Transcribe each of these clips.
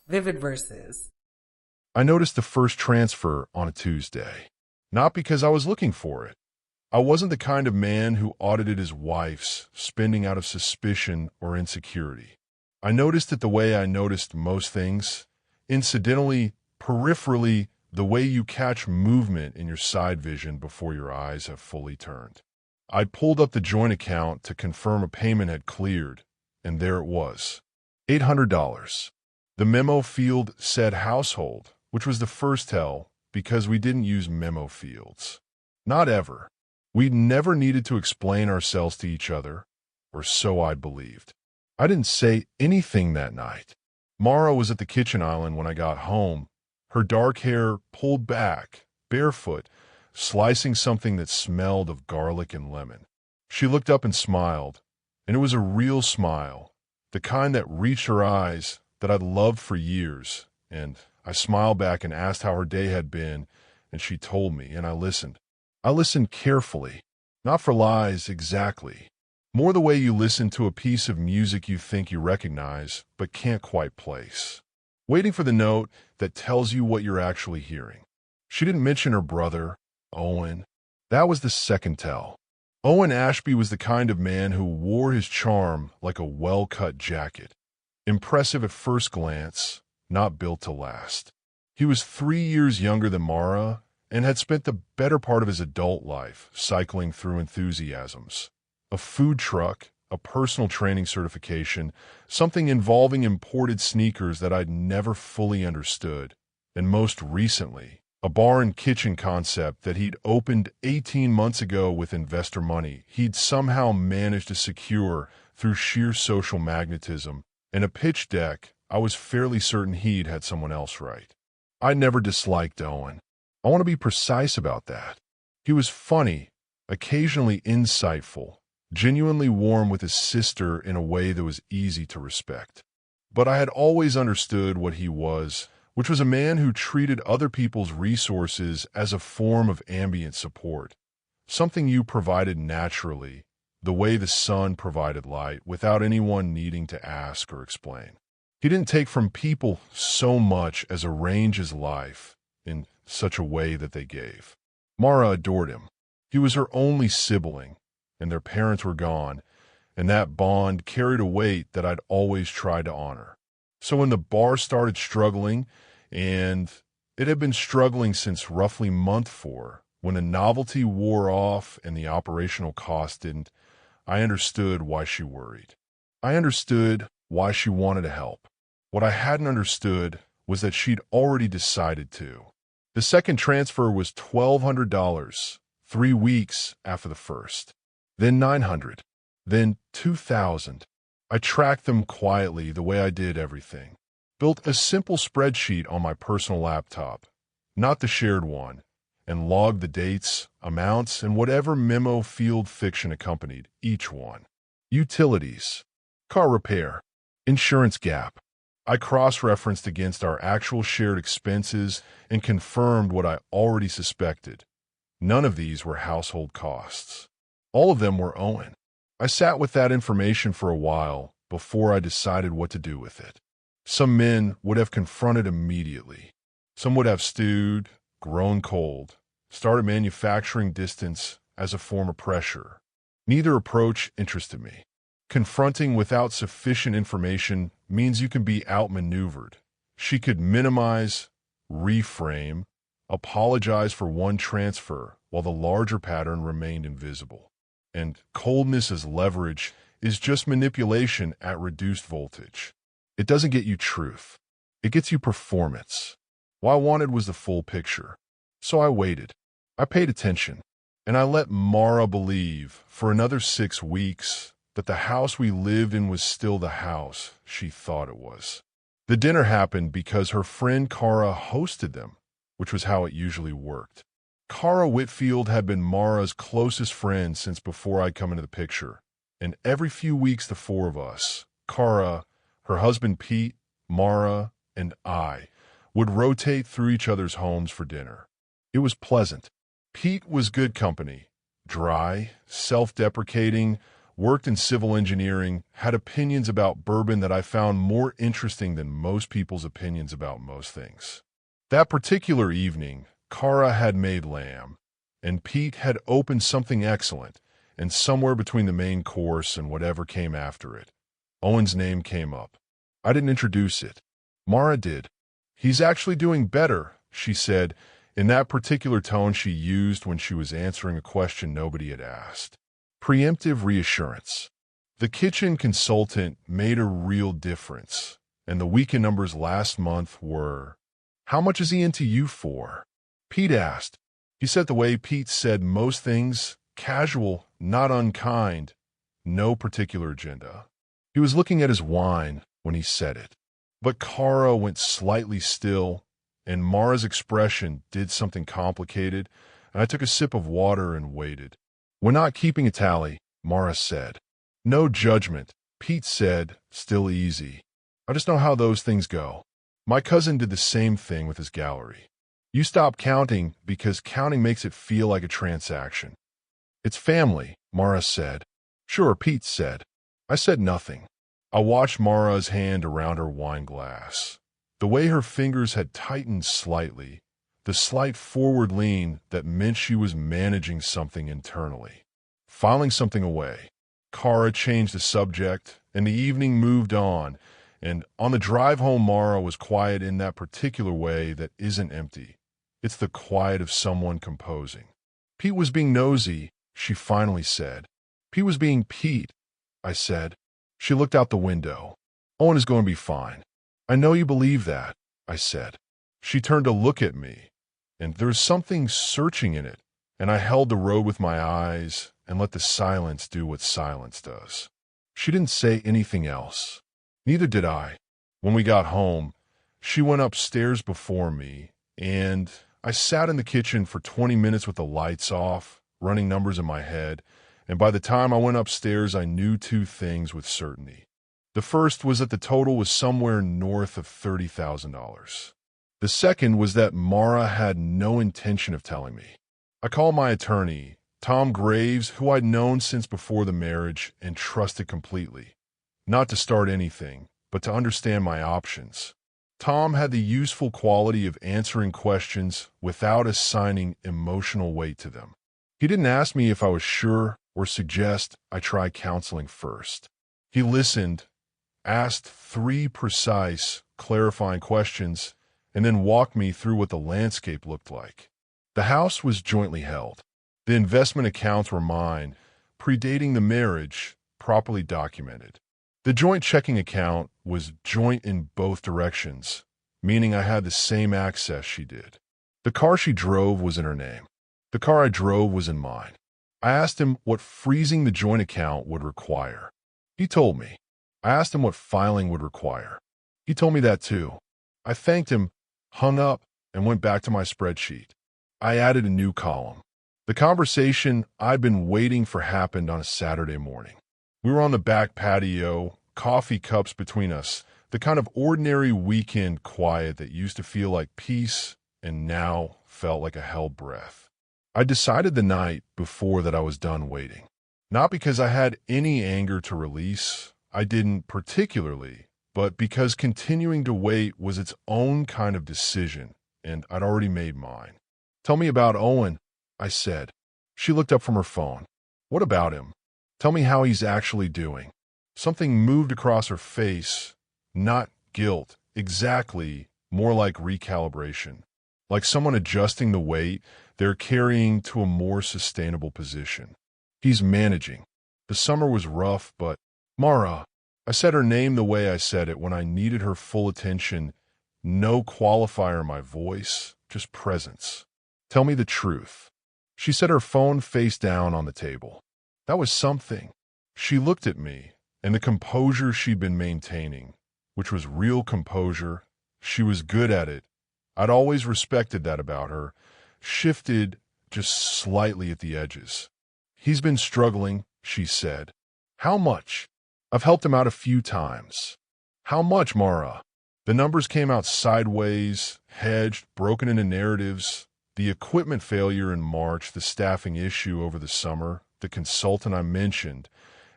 Vivid verses. I noticed the first transfer on a Tuesday. Not because I was looking for it. I wasn't the kind of man who audited his wife's spending out of suspicion or insecurity. I noticed it the way I noticed most things, incidentally, peripherally, the way you catch movement in your side vision before your eyes have fully turned. I pulled up the joint account to confirm a payment had cleared, and there it was. $800. The memo field said household, which was the first tell because we didn't use memo fields. Not ever. We never needed to explain ourselves to each other, or so I believed. I didn't say anything that night. Mara was at the kitchen island when I got home, her dark hair pulled back, barefoot, slicing something that smelled of garlic and lemon. She looked up and smiled, and it was a real smile, the kind that reached her eyes that I'd loved for years, and I smiled back and asked how her day had been, and she told me, and I listened. I listened carefully, not for lies exactly, more the way you listen to a piece of music you think you recognize but can't quite place, waiting for the note that tells you what you're actually hearing. She didn't mention her brother, Owen. That was the second tell. Owen Ashby was the kind of man who wore his charm like a well-cut jacket. Impressive at first glance, not built to last. He was 3 years younger than Mara and had spent the better part of his adult life cycling through enthusiasms. A food truck, a personal training certification, something involving imported sneakers that I'd never fully understood, and most recently, a bar and kitchen concept that he'd opened 18 months ago with investor money he'd somehow managed to secure through sheer social magnetism, and a pitch deck I was fairly certain he'd had someone else write. I never disliked Owen. I want to be precise about that. He was funny, occasionally insightful, genuinely warm with his sister in a way that was easy to respect. But I had always understood what he was, which was a man who treated other people's resources as a form of ambient support, something you provided naturally, the way the sun provided light without anyone needing to ask or explain. He didn't take from people so much as arrange his life in such a way that they gave. Mara adored him. He was her only sibling, and their parents were gone, and that bond carried a weight that I'd always tried to honor. So when the bar started struggling, and it had been struggling since roughly month 4, when the novelty wore off and the operational cost didn't, I understood why she worried. I understood why she wanted to help. What I hadn't understood was that she'd already decided to. The second transfer was $1,200, 3 weeks after the first. Then $900, then $2,000. I tracked them quietly the way I did everything. Built a simple spreadsheet on my personal laptop, not the shared one, and logged the dates, amounts, and whatever memo field fiction accompanied each one. Utilities, car repair, insurance gap. I cross-referenced against our actual shared expenses and confirmed what I already suspected. None of these were household costs. All of them were Owen. I sat with that information for a while before I decided what to do with it. Some men would have confronted immediately. Some would have stewed, grown cold, started manufacturing distance as a form of pressure. Neither approach interested me. Confronting without sufficient information means you can be outmaneuvered. She could minimize, reframe, apologize for one transfer while the larger pattern remained invisible. And coldness as leverage is just manipulation at reduced voltage. It doesn't get you truth. It gets you performance. What I wanted was the full picture. So I waited. I paid attention. And I let Mara believe, for another 6 weeks, that the house we lived in was still the house she thought it was. The dinner happened because her friend Cara hosted them, which was how it usually worked. Cara Whitfield had been Mara's closest friend since before I'd come into the picture, and every few weeks the 4 of us, Cara, her husband Pete, Mara, and I, would rotate through each other's homes for dinner. It was pleasant. Pete was good company, dry, self-deprecating, worked in civil engineering, had opinions about bourbon that I found more interesting than most people's opinions about most things. That particular evening, Cara had made lamb, and Pete had opened something excellent, and somewhere between the main course and whatever came after it, Owen's name came up. I didn't introduce it. Mara did. "He's actually doing better," she said, in that particular tone she used when she was answering a question nobody had asked. Preemptive reassurance. The kitchen consultant made a real difference, and the weekend numbers last month were, "How much is he into you for?" Pete asked. He said the way Pete said most things, casual, not unkind, no particular agenda. He was looking at his wine when he said it. But Cara went slightly still, and Mara's expression did something complicated, and I took a sip of water and waited. "We're not keeping a tally," Mara said. "No judgment," Pete said, still easy. "I just know how those things go. My cousin did the same thing with his gallery. You stop counting because counting makes it feel like a transaction." "It's family," Mara said. "Sure," Pete said. I said nothing. I watched Mara's hand around her wine glass. The way her fingers had tightened slightly, the slight forward lean that meant she was managing something internally. Filing something away. Cara changed the subject, and the evening moved on, and on the drive home Mara was quiet in that particular way that isn't empty. It's the quiet of someone composing. "Pete was being nosy," she finally said. "Pete was being Pete," I said. She looked out the window. "Owen is going to be fine." "I know you believe that," I said. She turned to look at me, and there was something searching in it, and I held the road with my eyes and let the silence do what silence does. She didn't say anything else. Neither did I. When we got home, she went upstairs before me, and I sat in the kitchen for 20 minutes with the lights off, running numbers in my head, and by the time I went upstairs, I knew two things with certainty. The first was that the total was somewhere north of $30,000. The second was that Mara had no intention of telling me. I called my attorney, Tom Graves, who I'd known since before the marriage and trusted completely. Not to start anything, but to understand my options. Tom had the useful quality of answering questions without assigning emotional weight to them. He didn't ask me if I was sure or suggest I try counseling first. He listened, asked 3 precise, clarifying questions, and then walked me through what the landscape looked like. The house was jointly held. The investment accounts were mine, predating the marriage, properly documented. The joint checking account was joint in both directions, meaning I had the same access she did. The car she drove was in her name. The car I drove was in mine. I asked him what freezing the joint account would require. He told me. I asked him what filing would require. He told me that too. I thanked him, hung up, and went back to my spreadsheet. I added a new column. The conversation I'd been waiting for happened on a Saturday morning. We were on the back patio, coffee cups between us, the kind of ordinary weekend quiet that used to feel like peace and now felt like a held breath. I decided the night before that I was done waiting. Not because I had any anger to release, I didn't particularly, but because continuing to wait was its own kind of decision, and I'd already made mine. "Tell me about Owen," I said. She looked up from her phone. "What about him? Tell me how he's actually doing." Something moved across her face, not guilt, exactly, more like recalibration. Like someone adjusting the weight they're carrying to a more sustainable position. "He's managing. The summer was rough, but—" "Mara." I said her name the way I said it when I needed her full attention. No qualifier in my voice, just presence. "Tell me the truth." She set her phone face down on the table. That was something. She looked at me, and the composure she'd been maintaining, which was real composure, she was good at it. I'd always respected that about her, shifted just slightly at the edges. "He's been struggling," she said. "How much?" "I've helped him out a few times." "How much, Mara?" The numbers came out sideways, hedged, broken into narratives. The equipment failure in March, the staffing issue over the summer, the consultant I mentioned,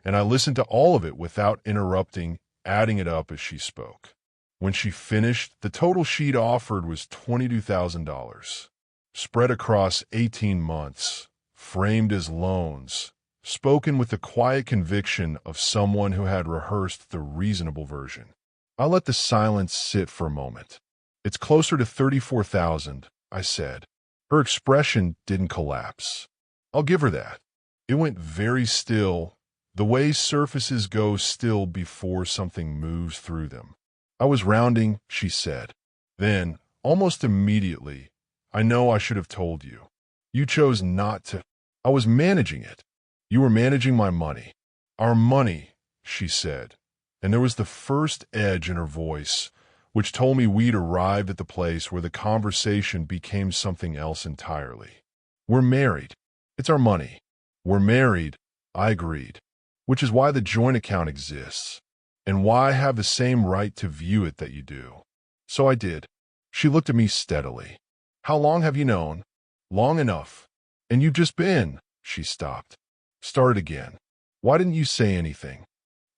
and I listened to all of it without interrupting, adding it up as she spoke. When she finished, the total she'd offered was $22,000, spread across 18 months, framed as loans, spoken with the quiet conviction of someone who had rehearsed the reasonable version. I let the silence sit for a moment. "It's closer to 34,000, I said. Her expression didn't collapse. "I'll give her that." It went very still, the way surfaces go still before something moves through them. "I was rounding," she said. Then, almost immediately, "I know I should have told you. You chose not to." "I was managing it." "You were managing my money." "Our money," she said, and there was the first edge in her voice, which told me we'd arrived at the place where the conversation became something else entirely. "We're married. It's our money." "We're married," I agreed, "which is why the joint account exists, and why I have the same right to view it that you do." So I did. She looked at me steadily. "How long have you known?" "Long enough." "And you've just been—" She stopped. Started again. "Why didn't you say anything?"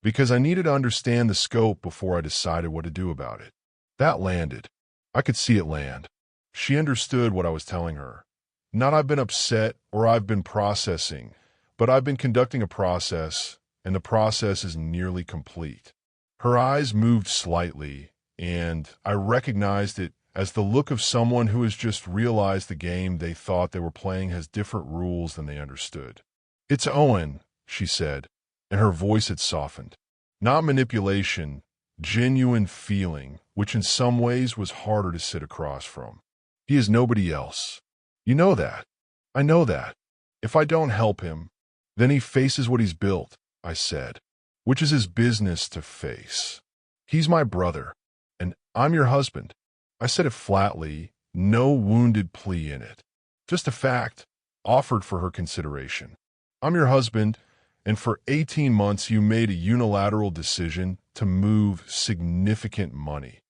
"Because I needed to understand the scope before I decided what to do about it." That landed. I could see it land. She understood what I was telling her. Not I've been upset or I've been processing, but I've been conducting a process, and the process is nearly complete. Her eyes moved slightly, and I recognized it as the look of someone who has just realized the game they thought they were playing has different rules than they understood. "It's Owen," she said, and her voice had softened. Not manipulation, genuine feeling, which in some ways was harder to sit across from. "He is nobody else. You know that." "I know that. If I don't help him, then he faces what he's built," I said, "which is his business to face. He's my brother, and I'm your husband." I said it flatly, no wounded plea in it. Just a fact, offered for her consideration. "I'm your husband, and for 18 months you made a unilateral decision to move significant money,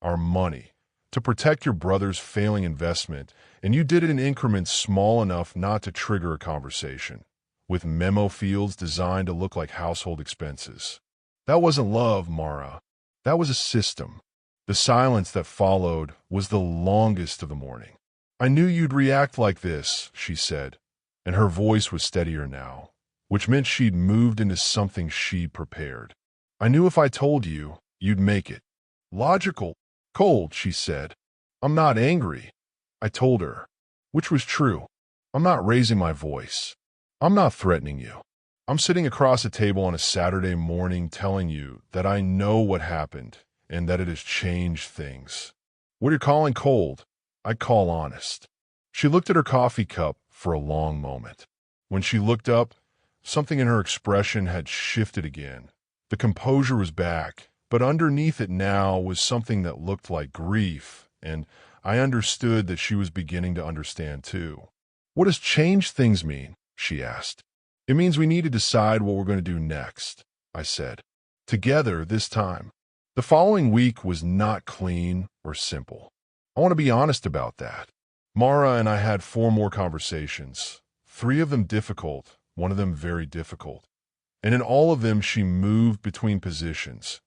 our money, to protect your brother's failing investment, and you did it in increments small enough not to trigger a conversation, with memo fields designed to look like household expenses. That wasn't love, Mara. That was a system." The silence that followed was the longest of the morning. "I knew you'd react like this," she said, and her voice was steadier now, which meant she'd moved into something she'd prepared. "I knew if I told you, you'd make it." "Logical. Cold," she said. "I'm not angry." I told her, which was true. "I'm not raising my voice. I'm not threatening you. I'm sitting across a table on a Saturday morning telling you that I know what happened and that it has changed things. What you're calling cold, I call honest." She looked at her coffee cup for a long moment. When she looked up, something in her expression had shifted again. The composure was back, but underneath it now was something that looked like grief, and I understood that she was beginning to understand too. "What does change things mean?" she asked. "It means we need to decide what we're going to do next," I said. "Together this time." The following week was not clean or simple. I want to be honest about that. Mara and I had 4 more conversations, 3 of them difficult, 1 of them very difficult. And in all of them, she moved between positions: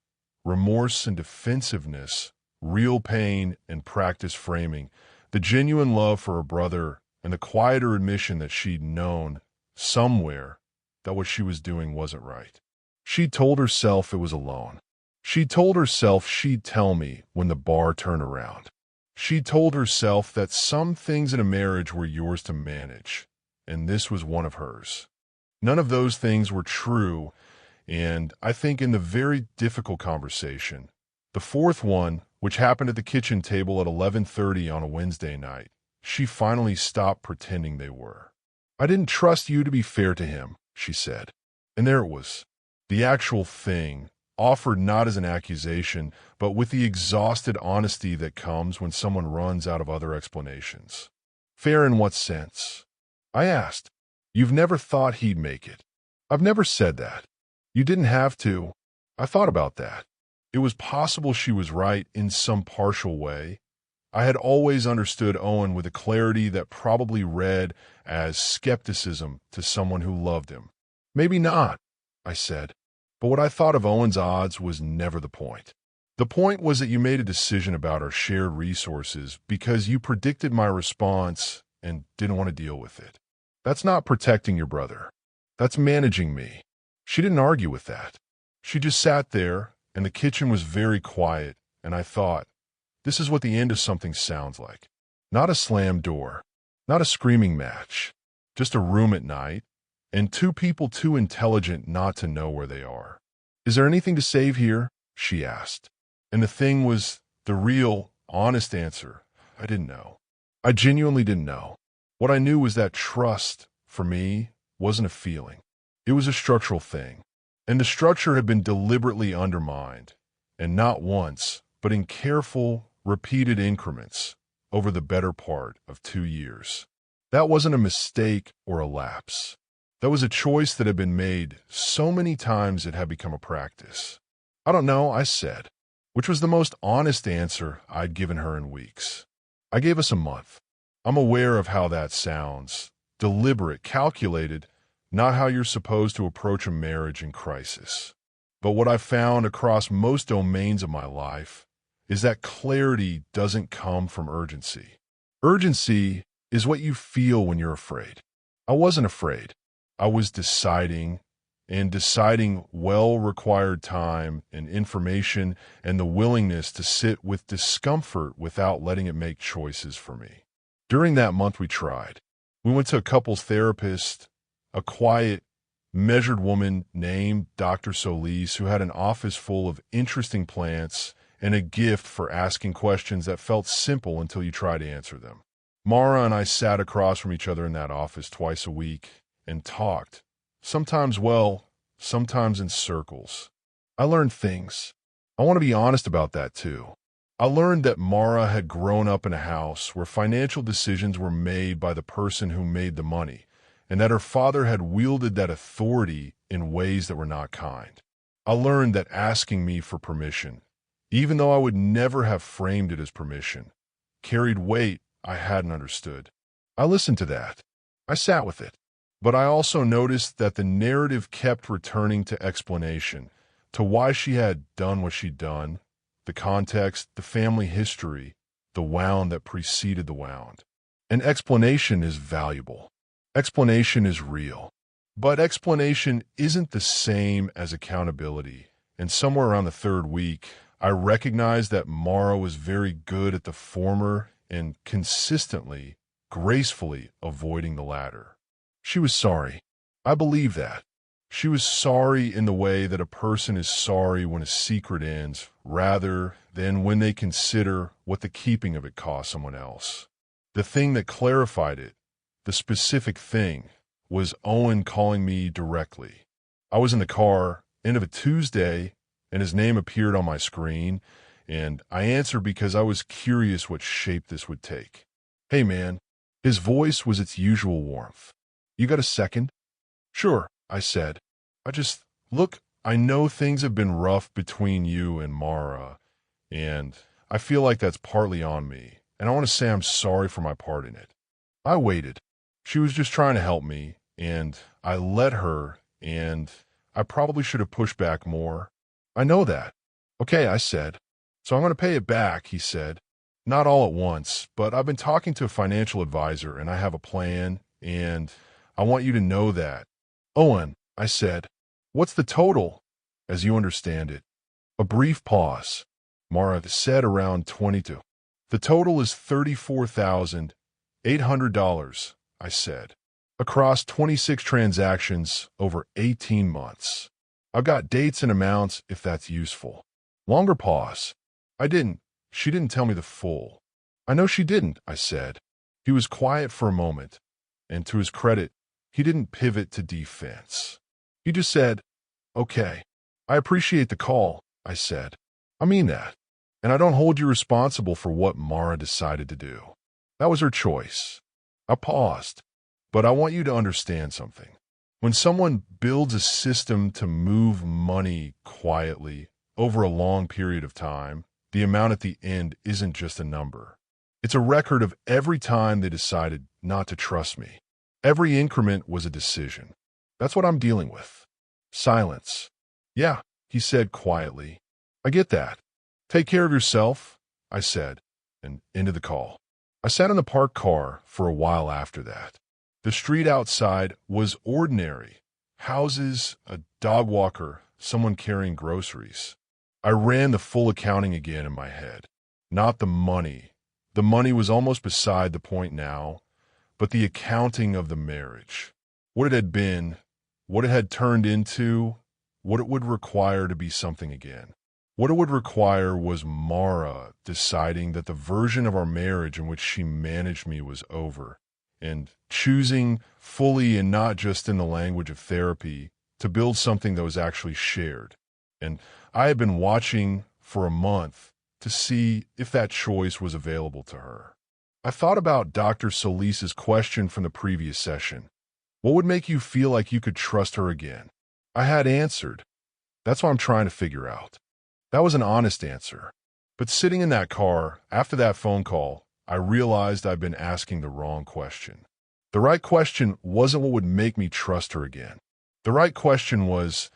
remorse and defensiveness, real pain and practice framing, the genuine love for her brother, and the quieter admission that she'd known, somewhere, that what she was doing wasn't right. She told herself it was alone. She told herself she'd tell me when the bar turned around. She told herself that some things in a marriage were yours to manage, and this was one of hers. None of those things were true, and I think in the very difficult conversation, the 4th one, which happened at the kitchen table at 11:30 on a Wednesday night, she finally stopped pretending they were. "I didn't trust you to be fair to him," she said. And there it was, the actual thing, offered not as an accusation, but with the exhausted honesty that comes when someone runs out of other explanations. "Fair in what sense?" I asked. "You've never thought he'd make it." "I've never said that." "You didn't have to." I thought about that. It was possible she was right in some partial way. I had always understood Owen with a clarity that probably read as skepticism to someone who loved him. Maybe not. I said. But what I thought of Owen's odds was never the point. The point was that you made a decision about our shared resources because you predicted my response and didn't want to deal with it. That's not protecting your brother. That's managing me. She didn't argue with that. She just sat there, and the kitchen was very quiet, and I thought, this is what the end of something sounds like. Not a slammed door, not a screaming match, just a room at night, and two people too intelligent not to know where they are. Is there anything to save here? She asked. And the thing was, the real, honest answer, I didn't know. I genuinely didn't know. What I knew was that trust, for me, wasn't a feeling. It was a structural thing. And the structure had been deliberately undermined, and not once, but in careful, repeated increments over the better part of 2 years. That wasn't a mistake or a lapse. That was a choice that had been made so many times it had become a practice. I don't know, I said, which was the most honest answer I'd given her in weeks. I gave us a month. I'm aware of how that sounds. Deliberate, calculated, not how you're supposed to approach a marriage in crisis. But what I've found across most domains of my life is that clarity doesn't come from urgency. Urgency is what you feel when you're afraid. I wasn't afraid. I was deciding, and deciding well required time and information and the willingness to sit with discomfort without letting it make choices for me. During that month we tried. We went to a couples therapist, a quiet, measured woman named Dr. Solis who had an office full of interesting plants and a gift for asking questions that felt simple until you tried to answer them. Mara and I sat across from each other in that office twice a week and talked, sometimes well, sometimes in circles. I learned things. I want to be honest about that too. I learned that Mara had grown up in a house where financial decisions were made by the person who made the money, and that her father had wielded that authority in ways that were not kind. I learned that asking me for permission, even though I would never have framed it as permission, carried weight I hadn't understood. I listened to that. I sat with it. But I also noticed that the narrative kept returning to explanation, to why she had done what she'd done, the context, the family history, the wound that preceded the wound. And explanation is valuable. Explanation is real. But explanation isn't the same as accountability. And somewhere around the third week, I recognized that Mara was very good at the former and consistently, gracefully avoiding the latter. She was sorry. I believe that. She was sorry in the way that a person is sorry when a secret ends, rather than when they consider what the keeping of it cost someone else. The thing that clarified it, the specific thing, was Owen calling me directly. I was in the car, end of a Tuesday, and his name appeared on my screen, and I answered because I was curious what shape this would take. Hey, man. His voice was its usual warmth. You got a second? Sure, I said. Look, I know things have been rough between you and Mara, and I feel like that's partly on me, and I want to say I'm sorry for my part in it. I waited. She was just trying to help me, and I let her, and I probably should have pushed back more. I know that. Okay, I said. So I'm going to pay it back, he said. Not all at once, but I've been talking to a financial advisor, and I have a plan, and I want you to know that. Owen, I said, what's the total, as you understand it? A brief pause. Mara said around 22. The total is $34,800, I said, across 26 transactions over 18 months. I've got dates and amounts if that's useful. Longer pause. She didn't tell me the full. I know she didn't, I said. He was quiet for a moment, and to his credit, he didn't pivot to defense. He just said, okay, I appreciate the call, I said. I mean that. And I don't hold you responsible for what Mara decided to do. That was her choice. I paused. But I want you to understand something. When someone builds a system to move money quietly over a long period of time, the amount at the end isn't just a number. It's a record of every time they decided not to trust me. Every increment was a decision. That's what I'm dealing with. Silence. Yeah, he said quietly. I get that. Take care of yourself, I said, and ended the call. I sat in the parked car for a while after that. The street outside was ordinary. Houses, a dog walker, someone carrying groceries. I ran the full accounting again in my head. Not the money. The money was almost beside the point now, but the accounting of the marriage. What it had been, what it had turned into, what it would require to be something again. What it would require was Mara deciding that the version of our marriage in which she managed me was over, and choosing fully and not just in the language of therapy to build something that was actually shared. And I had been watching for a month to see if that choice was available to her. I thought about Dr. Solis's question from the previous session. What would make you feel like you could trust her again? I had answered. That's what I'm trying to figure out. That was an honest answer. But sitting in that car, after that phone call, I realized I'd been asking the wrong question. The right question wasn't what would make me trust her again. The right question was,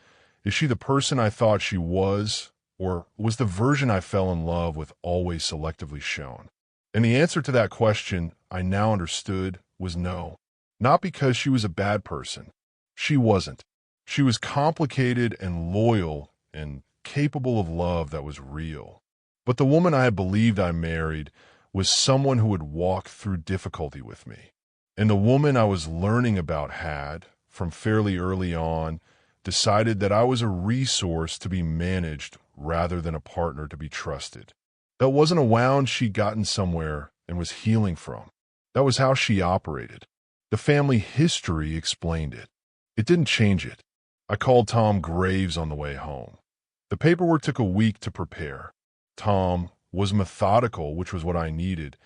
is she the person I thought she was, or was the version I fell in love with always selectively shown? And the answer to that question, I now understood, was no. Not because she was a bad person. She wasn't. She was complicated and loyal and capable of love that was real. But the woman I had believed I married was someone who would walk through difficulty with me. And the woman I was learning about had, from fairly early on, decided that I was a resource to be managed rather than a partner to be trusted. That wasn't a wound she'd gotten somewhere and was healing from. That was how she operated. The family history explained it. It didn't change it. I called Tom Graves on the way home. The paperwork took a week to prepare. Tom was methodical, which was what I needed,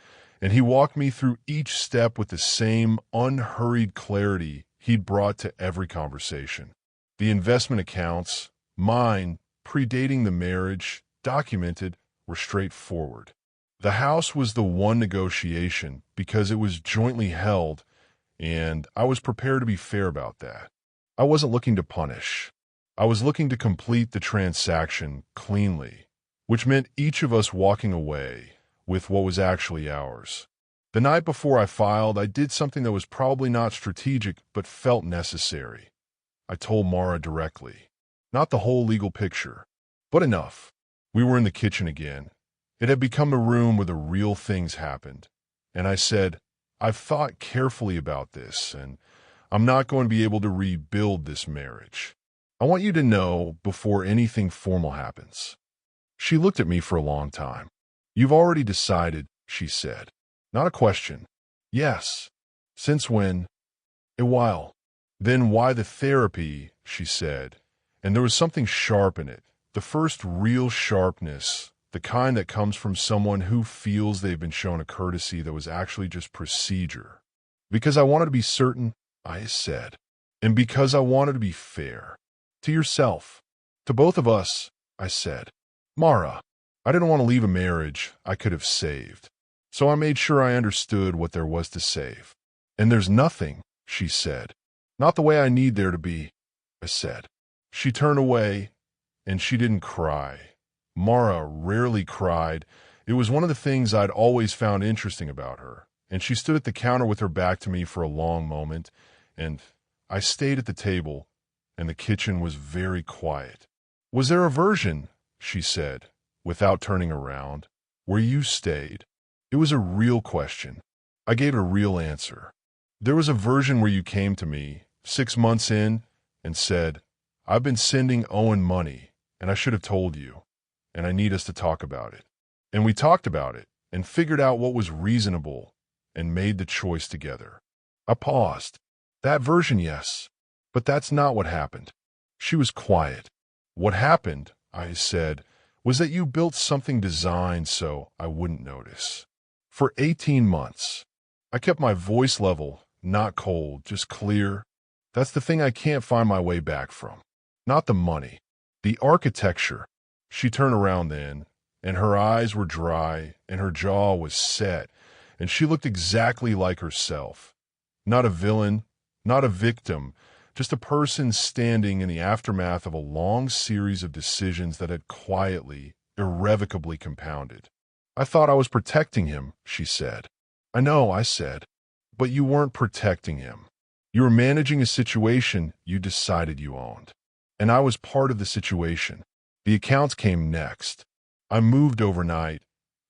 and he walked me through each step with the same unhurried clarity he'd brought to every conversation. The investment accounts, mine, predating the marriage, documented, were straightforward. The house was the one negotiation because it was jointly held, and I was prepared to be fair about that. I wasn't looking to punish. I was looking to complete the transaction cleanly, which meant each of us walking away with what was actually ours. The night before I filed, I did something that was probably not strategic but felt necessary. I told Mara directly. Not the whole legal picture, but enough. We were in the kitchen again. It had become the room where the real things happened. And I said, I've thought carefully about this, and I'm not going to be able to rebuild this marriage. I want you to know before anything formal happens. She looked at me for a long time. You've already decided, she said. Not a question. Yes. Since when? A while. Then why the therapy, she said. And there was something sharp in it. The first real sharpness, the kind that comes from someone who feels they've been shown a courtesy that was actually just procedure. Because I wanted to be certain, I said. And because I wanted to be fair. To yourself. To both of us, I said. Mara, I didn't want to leave a marriage I could have saved. So I made sure I understood what there was to save. And there's nothing, she said. Not the way I need there to be, I said. She turned away, and she didn't cry. Mara rarely cried. It was one of the things I'd always found interesting about her. And she stood at the counter with her back to me for a long moment, and I stayed at the table, and the kitchen was very quiet. Was there a version, she said, without turning around, where you stayed? It was a real question. I gave it a real answer. There was a version where you came to me, 6 months in, and said, I've been sending Owen money, and I should have told you, and I need us to talk about it. And we talked about it, and figured out what was reasonable, and made the choice together. I paused. That version, yes. But that's not what happened. She was quiet. What happened, I said, was that you built something designed so I wouldn't notice. For 18 months. I kept my voice level, not cold, just clear. That's the thing I can't find my way back from. Not the money. The architecture. She turned around then, and her eyes were dry, and her jaw was set, and she looked exactly like herself. Not a villain, not a victim, just a person standing in the aftermath of a long series of decisions that had quietly, irrevocably compounded. I thought I was protecting him, she said. I know, I said, but you weren't protecting him. You were managing a situation you decided you owned. And I was part of the situation. The accounts came next. I moved overnight,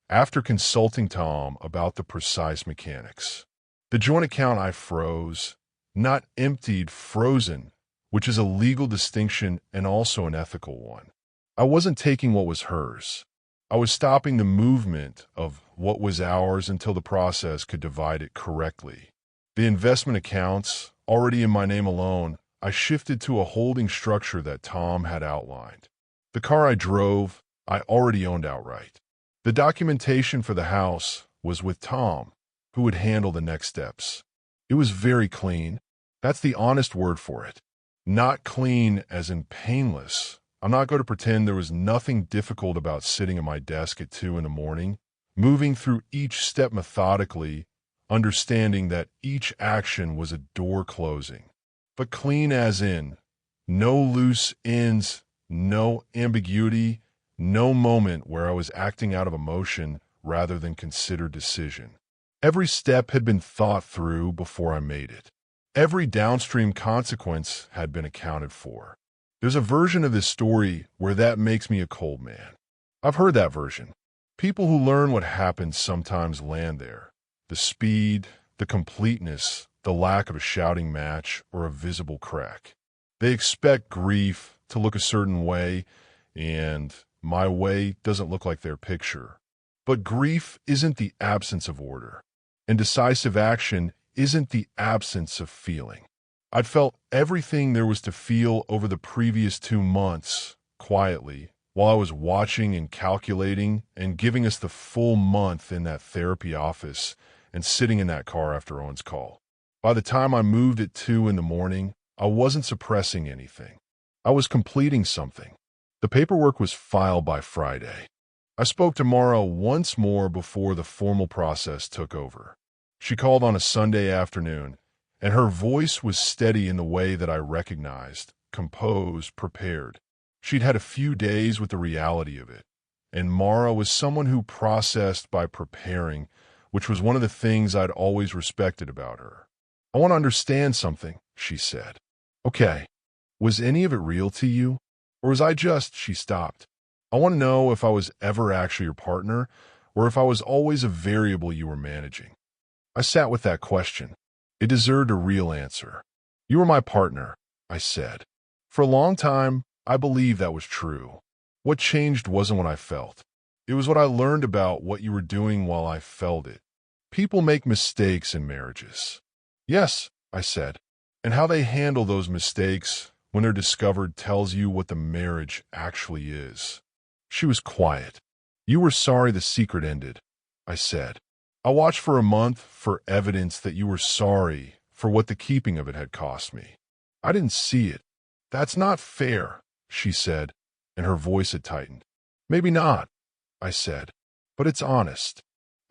after consulting Tom about the precise mechanics. The joint account I froze, not emptied, frozen, which is a legal distinction and also an ethical one. I wasn't taking what was hers. I was stopping the movement of what was ours until the process could divide it correctly. The investment accounts, already in my name alone, I shifted to a holding structure that Tom had outlined. The car I drove, I already owned outright. The documentation for the house was with Tom, who would handle the next steps. It was very clean. That's the honest word for it. Not clean as in painless. I'm not going to pretend there was nothing difficult about sitting at my desk at 2 a.m, moving through each step methodically, understanding that each action was a door closing. But clean as in, no loose ends, no ambiguity, no moment where I was acting out of emotion rather than considered decision. Every step had been thought through before I made it. Every downstream consequence had been accounted for. There's a version of this story where that makes me a cold man. I've heard that version. People who learn what happens sometimes land there. The speed, the completeness, the lack of a shouting match or a visible crack. They expect grief to look a certain way, and my way doesn't look like their picture. But grief isn't the absence of order, and decisive action isn't the absence of feeling. I'd felt everything there was to feel over the previous 2 months, quietly, while I was watching and calculating and giving us the full month in that therapy office and sitting in that car after Owen's call. By the time I moved at 2 a.m, I wasn't suppressing anything. I was completing something. The paperwork was filed by Friday. I spoke to Mara once more before the formal process took over. She called on a Sunday afternoon, and her voice was steady in the way that I recognized, composed, prepared. She'd had a few days with the reality of it, and Mara was someone who processed by preparing, which was one of the things I'd always respected about her. I want to understand something, she said. Okay, was any of it real to you? Or was I just, she stopped. I want to know if I was ever actually your partner, or if I was always a variable you were managing. I sat with that question. It deserved a real answer. You were my partner, I said. For a long time, I believed that was true. What changed wasn't what I felt. It was what I learned about what you were doing while I felt it. People make mistakes in marriages. Yes, I said. And how they handle those mistakes when they're discovered tells you what the marriage actually is. She was quiet. You were sorry the secret ended, I said. I watched for a month for evidence that you were sorry for what the keeping of it had cost me. I didn't see it. That's not fair, she said, and her voice had tightened. Maybe not, I said, but it's honest.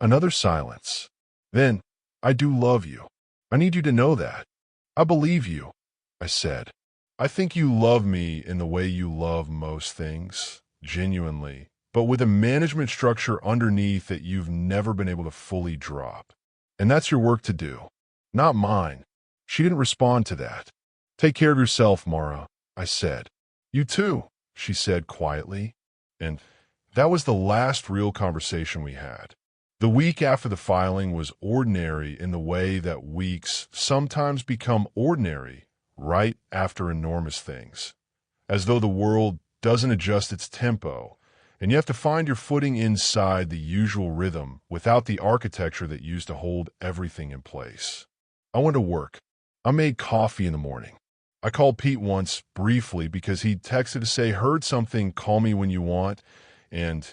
Another silence. Then, I do love you. I need you to know that. I believe you, I said. I think you love me in the way you love most things, genuinely, but with a management structure underneath that you've never been able to fully drop. And that's your work to do, not mine. She didn't respond to that. Take care of yourself, Mara, I said. You too, she said quietly. And that was the last real conversation we had. The week after the filing was ordinary in the way that weeks sometimes become ordinary right after enormous things, as though the world doesn't adjust its tempo, and you have to find your footing inside the usual rhythm without the architecture that used to hold everything in place. I went to work. I made coffee in the morning. I called Pete once briefly because he'd texted to say, heard something, call me when you want, and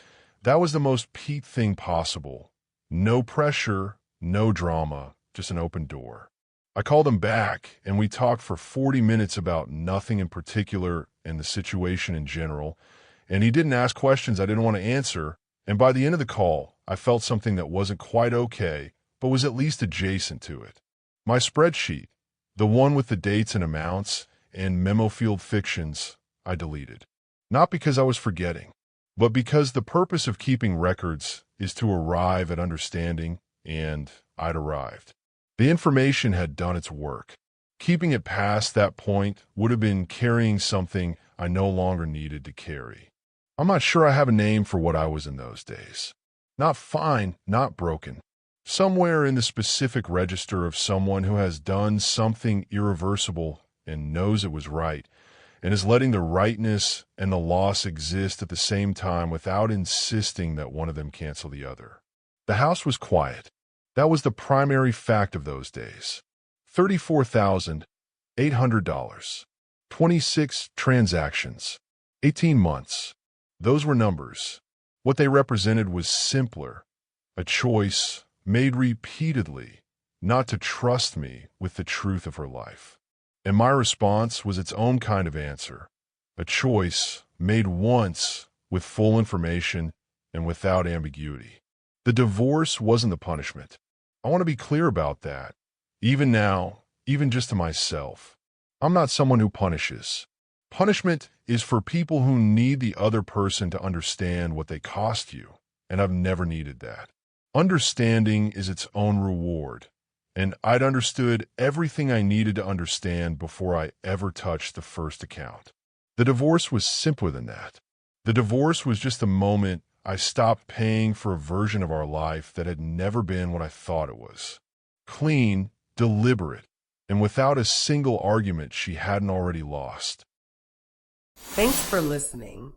that was the most Pete thing possible. No pressure, no drama, just an open door. I called him back, and we talked for 40 minutes about nothing in particular and the situation in general, and he didn't ask questions I didn't want to answer, and by the end of the call, I felt something that wasn't quite okay, but was at least adjacent to it. My spreadsheet, the one with the dates and amounts, and memo-field fictions I deleted. Not because I was forgetting, but because the purpose of keeping records is to arrive at understanding, and I'd arrived. The information had done its work. Keeping it past that point would have been carrying something I no longer needed to carry. I'm not sure I have a name for what I was in those days. Not fine, not broken. Somewhere in the specific register of someone who has done something irreversible and knows it was right, and is letting the rightness and the loss exist at the same time without insisting that one of them cancel the other. The house was quiet. That was the primary fact of those days. $34,800. 26 transactions. 18 months. Those were numbers. What they represented was simpler. A choice made repeatedly not to trust me with the truth of her life. And my response was its own kind of answer. A choice made once with full information and without ambiguity. The divorce wasn't the punishment. I want to be clear about that. Even now, even just to myself. I'm not someone who punishes. Punishment is for people who need the other person to understand what they cost you, and I've never needed that. Understanding is its own reward, and I'd understood everything I needed to understand before I ever touched the first account. The divorce was simpler than that. The divorce was just the moment I stopped paying for a version of our life that had never been what I thought it was. Clean, deliberate, and without a single argument she hadn't already lost. Thanks for listening.